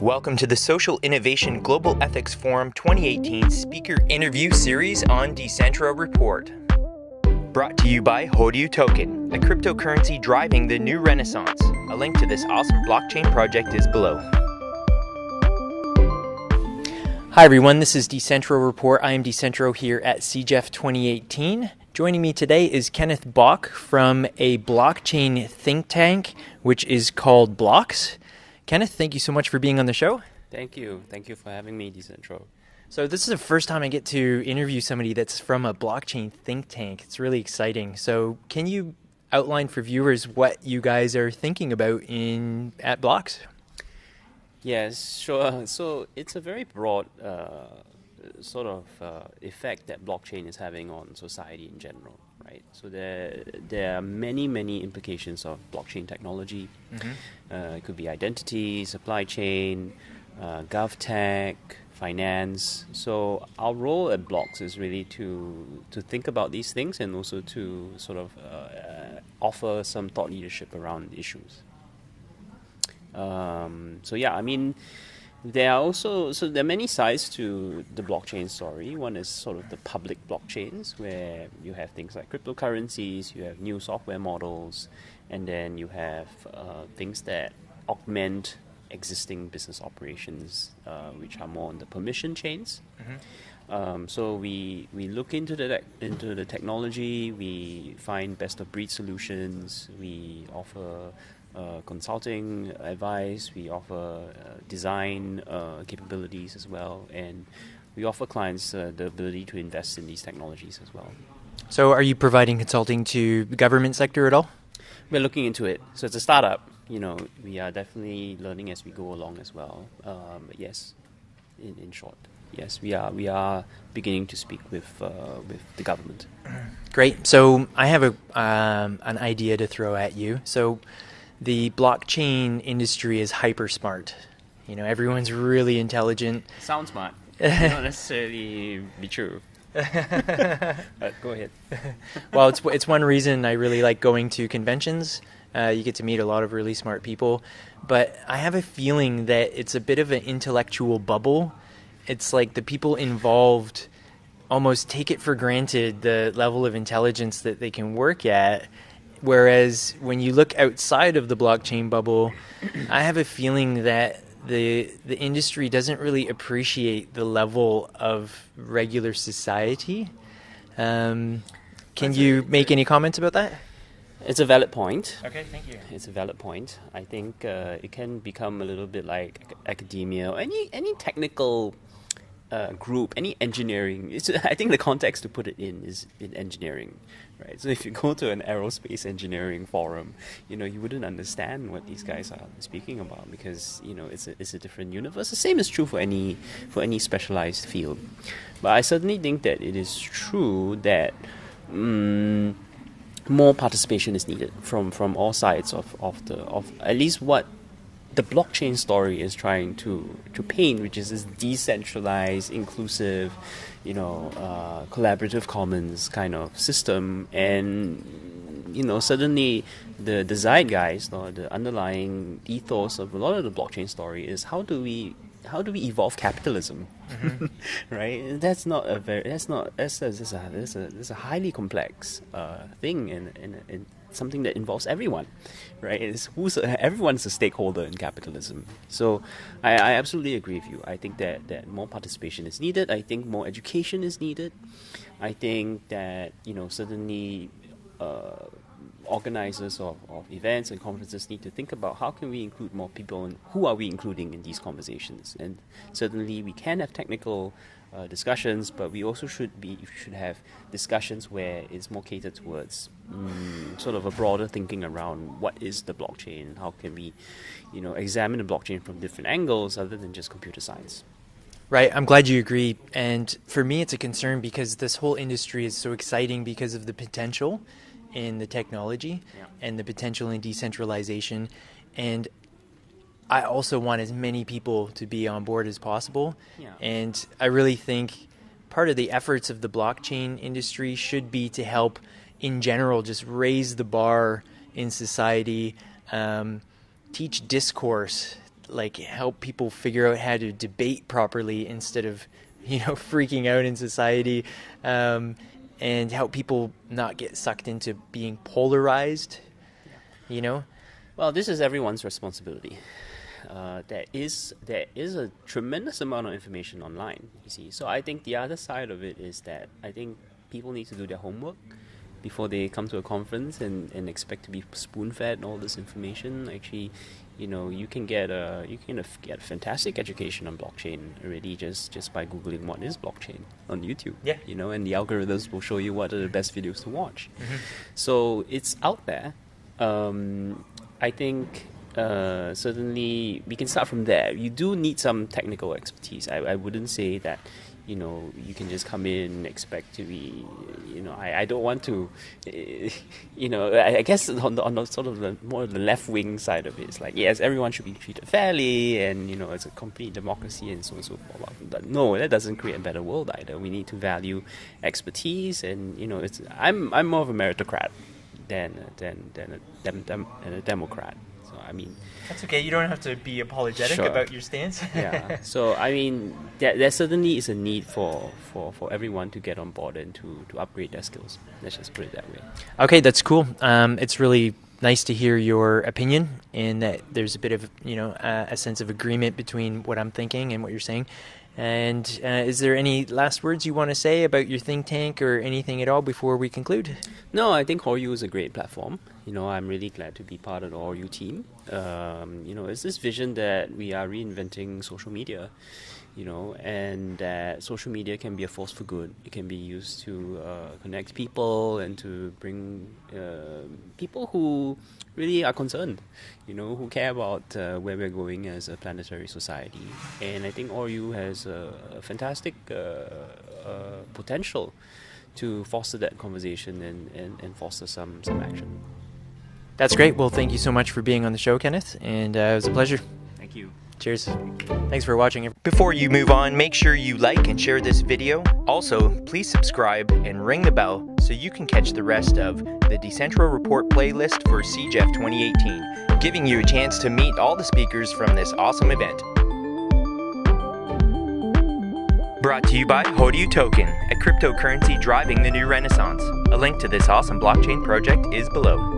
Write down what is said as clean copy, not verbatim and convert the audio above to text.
Welcome to the Social Innovation Global Ethics Forum 2018 Speaker Interview Series on Decentro Report. Brought to you by HoryouToken, a cryptocurrency driving the new renaissance. A link to this awesome blockchain project is below. Hi everyone, this is Decentro Report. I am Decentro here at CGEF 2018. Joining me today is Kenneth Bok from a blockchain think tank, which is called Blocks. Kenneth, thank you so much for being on the show. Thank you. Thank you for having me, Decentro. So this is the first time I get to interview somebody that's from a blockchain think tank. It's really exciting. So can you outline for viewers what you guys are thinking about at Blocks? Yes, sure. So it's a very broad effect that blockchain is having on society in general, right? So there are many implications of blockchain technology. It could be identity, supply chain, GovTech, finance. So our role at Blocks is really to think about these things and also to sort of offer some thought leadership around issues. There are many sides to the blockchain story. One is sort of the public blockchains, where you have things like cryptocurrencies, you have new software models, and then you have things that augment existing business operations, which are more on the permission chains. So we look into the technology, we find best of breed solutions, we offer consulting advice, we offer design capabilities as well, and we offer clients the ability to invest in these technologies as well. So are you providing consulting to the government sector at all? We're looking into it. So it's a startup. We are definitely learning as we go along as well. But yes, in short, yes, we are beginning to speak with the government. Great. So I have an idea to throw at you. So the blockchain industry is hyper smart. Everyone's really intelligent. Sounds smart. Not necessarily be true. But go ahead. Well, it's one reason I really like going to conventions. You get to meet a lot of really smart people. But I have a feeling that it's a bit of an intellectual bubble. It's like the people involved almost take it for granted, the level of intelligence that they can work at. Whereas when you look outside of the blockchain bubble, I have a feeling that the industry doesn't really appreciate the level of regular society. Can you make any comments about that? It's a valid point. Okay, thank you. It's a valid point. I think it can become a little bit like academia or any technical group, any engineering. I think the context to put it in is in engineering, right? So if you go to an aerospace engineering forum, you wouldn't understand what these guys are speaking about because it's a different universe. The same is true for any specialized field. But I certainly think that it is true that more participation is needed from all sides of at least what the blockchain story is trying to paint, which is this decentralized, inclusive, collaborative commons kind of system. And suddenly the zeitgeist or the underlying ethos of a lot of the blockchain story is how do we evolve capitalism, right? That's a highly complex thing and something that involves everyone, right? Everyone's a stakeholder in capitalism. So I absolutely agree with you. I think that more participation is needed. I think more education is needed. I think that certainly organizers of events and conferences need to think about how can we include more people and who are we including in these conversations. And certainly we can have technical discussions, but we also should have discussions where it's more catered towards sort of a broader thinking around what is the blockchain, how can we examine the blockchain from different angles other than just computer science. Right, I'm glad you agree. And for me it's a concern because this whole industry is so exciting because of the potential in the technology and the potential in decentralization. And I also want as many people to be on board as possible. And I really think part of the efforts of the blockchain industry should be to help, in general, just raise the bar in society, teach discourse, like help people figure out how to debate properly instead of, freaking out in society, and help people not get sucked into being polarized, Well, this is everyone's responsibility. There is a tremendous amount of information online, you see. So I think the other side of it is that I think people need to do their homework before they come to a conference and expect to be spoon-fed all this information. Actually, you can get a fantastic education on blockchain already just by Googling what is blockchain on YouTube. Yeah. And the algorithms will show you what are the best videos to watch. Mm-hmm. So it's out there. I think certainly we can start from there. You do need some technical expertise. I wouldn't say that you can just come in and expect to be, I don't want to, I guess on the sort of the more the left wing side of it, it's like, yes, everyone should be treated fairly, and it's a complete democracy and so on and so forth. But no, that doesn't create a better world either. We need to value expertise, and I'm more of a meritocrat than a Democrat. So I mean, that's okay. You don't have to be apologetic about your stance. Yeah. So I mean, there certainly is a need for everyone to get on board and to upgrade their skills. Let's just put it that way. Okay, that's cool. It's really nice to hear your opinion, and that there's a bit of a sense of agreement between what I'm thinking and what you're saying. And is there any last words you want to say about your think tank or anything at all before we conclude? No, I think Horyu is a great platform. I'm really glad to be part of the Horyu team. It's this vision that we are reinventing social media, and that social media can be a force for good. It can be used to connect people and to bring people who really are concerned, who care about where we're going as a planetary society. And I think Horyu has a fantastic potential to foster that conversation and foster some action. That's great. Well, thank you so much for being on the show, Kenneth, and it was a pleasure. Thank you. Cheers. Thanks for watching. Before you move on, make sure you like and share this video. Also, please subscribe and ring the bell so you can catch the rest of the Decentral Report playlist for CGEF 2018, giving you a chance to meet all the speakers from this awesome event. Brought to you by HoryouToken, a cryptocurrency driving the new renaissance. A link to this awesome blockchain project is below.